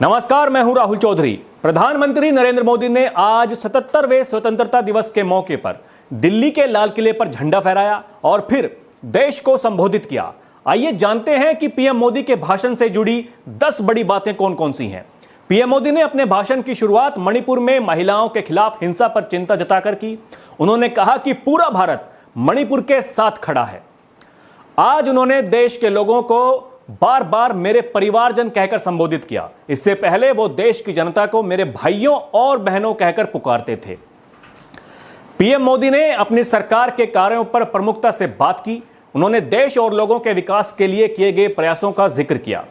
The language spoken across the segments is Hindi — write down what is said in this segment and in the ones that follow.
नमस्कार, मैं हूं राहुल चौधरी। प्रधानमंत्री नरेंद्र मोदी ने आज 77वें स्वतंत्रता दिवस के मौके पर दिल्ली के लाल किले पर झंडा फहराया और फिर देश को संबोधित किया। आइए जानते हैं कि पीएम मोदी के भाषण से जुड़ी 10 बड़ी बातें कौन कौन सी हैं। पीएम मोदी ने अपने भाषण की शुरुआत मणिपुर में महिलाओं के खिलाफ हिंसा पर चिंता जताकर की। उन्होंने कहा कि पूरा भारत मणिपुर के साथ खड़ा है। आज उन्होंने देश के लोगों को बार बार मेरे परिवारजन कहकर संबोधित किया। इससे पहले वो देश की जनता को मेरे भाइयों और बहनों कहकर पुकारते थे। पीएम मोदी ने अपनी सरकार के कार्यों पर प्रमुखता से बात की। उन्होंने देश और लोगों के विकास के लिए किए गए प्रयासों का जिक्र किया।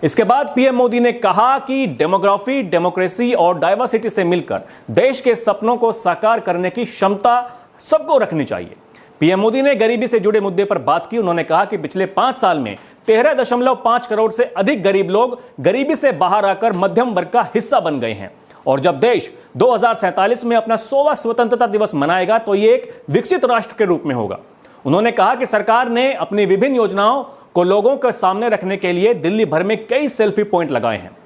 इसके बाद पीएम मोदी ने कहा कि डेमोग्राफी, डेमोक्रेसी और डाइवर्सिटी से मिलकर देश के सपनों को साकार करने की क्षमता सबको रखनी चाहिए। पीएम मोदी ने गरीबी से जुड़े मुद्दे पर बात की। उन्होंने कहा कि पिछले 5 साल में 13.5 करोड़ से अधिक गरीब लोग गरीबी से बाहर आकर मध्यम वर्ग का हिस्सा बन गए हैं और जब देश 2047 में अपना 100वां स्वतंत्रता दिवस मनाएगा तो ये एक विकसित राष्ट्र के रूप में होगा। उन्होंने कहा कि सरकार ने अपनी विभिन्न योजनाओं को लोगों के सामने रखने के लिए दिल्ली भर में कई सेल्फी पॉइंट लगाए हैं।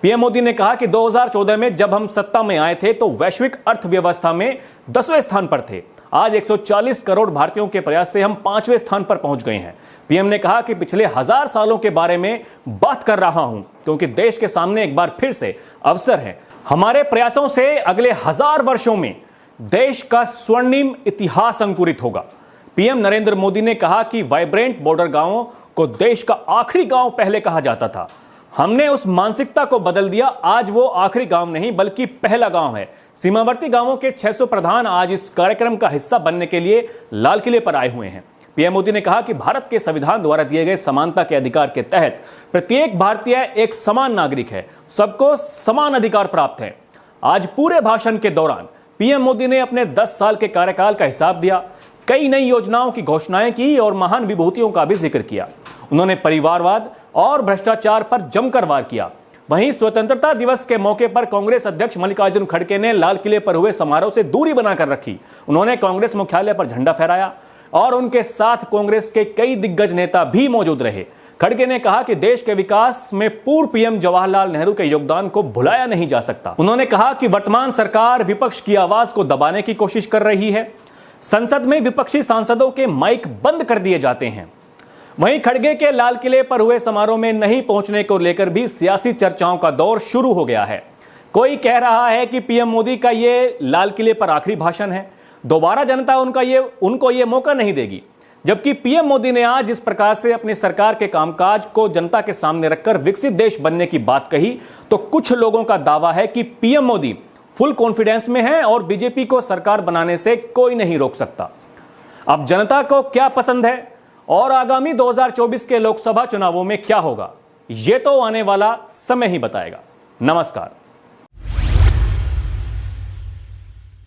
पीएम मोदी ने कहा कि 2014 में जब हम सत्ता में आए थे तो वैश्विक अर्थव्यवस्था में 10वें स्थान पर थे। आज 140 करोड़ भारतीयों के प्रयास से हम 5वें स्थान पर पहुंच गए हैं। पीएम ने कहा कि पिछले 1000 सालों के बारे में बात कर रहा हूं क्योंकि देश के सामने एक बार फिर से अवसर है। हमारे प्रयासों से अगले 1000 वर्षों में देश का स्वर्णिम इतिहास अंकुरित होगा। पीएम नरेंद्र मोदी ने कहा कि वाइब्रेंट बॉर्डर गांवों को देश का आखिरी गांव पहले कहा जाता था। हमने उस मानसिकता को बदल दिया। आज वो आखिरी गांव नहीं बल्कि पहला गांव है। सीमावर्ती गांवों के 600 प्रधान आज इस कार्यक्रम का हिस्सा बनने के लिए लाल किले पर आए हुए हैं। पीएम मोदी ने कहा कि भारत के संविधान द्वारा दिए गए समानता के अधिकार के तहत प्रत्येक भारतीय एक समान नागरिक है। सबको समान अधिकार प्राप्त है। आज पूरे भाषण के दौरान पीएम मोदी ने अपने 10 साल के कार्यकाल का हिसाब दिया, कई नई योजनाओं की घोषणाएं की और महान विभूतियों का भी जिक्र किया। उन्होंने परिवारवाद और भ्रष्टाचार पर जमकर वार किया। वहीं स्वतंत्रता दिवस के मौके पर कांग्रेस अध्यक्ष मल्लिकार्जुन खड़गे ने लाल किले पर हुए समारोह से दूरी बनाकर रखी। उन्होंने कांग्रेस मुख्यालय पर झंडा फहराया और उनके साथ कांग्रेस के कई दिग्गज नेता भी मौजूद रहे। खड़गे ने कहा कि देश के विकास में पूर्व पीएम जवाहरलाल नेहरू के योगदान को भुलाया नहीं जा सकता। उन्होंने कहा कि वर्तमान सरकार विपक्ष की आवाज को दबाने की कोशिश कर रही है। संसद में विपक्षी सांसदों के माइक बंद कर दिए जाते हैं। वहीं खड़गे के लाल किले पर हुए समारोह में नहीं पहुंचने को लेकर भी सियासी चर्चाओं का दौर शुरू हो गया है। कोई कह रहा है कि पीएम मोदी का ये लाल किले पर आखिरी भाषण है, दोबारा जनता उनको ये मौका नहीं देगी। जबकि पीएम मोदी ने आज इस प्रकार से अपनी सरकार के कामकाज को जनता के सामने रखकर विकसित देश बनने की बात कही तो कुछ लोगों का दावा है कि पीएम मोदी फुल कॉन्फिडेंस में है और बीजेपी को सरकार बनाने से कोई नहीं रोक सकता। अब जनता को क्या पसंद है और आगामी 2024 के लोकसभा चुनावों में क्या होगा, ये तो आने वाला समय ही बताएगा। नमस्कार।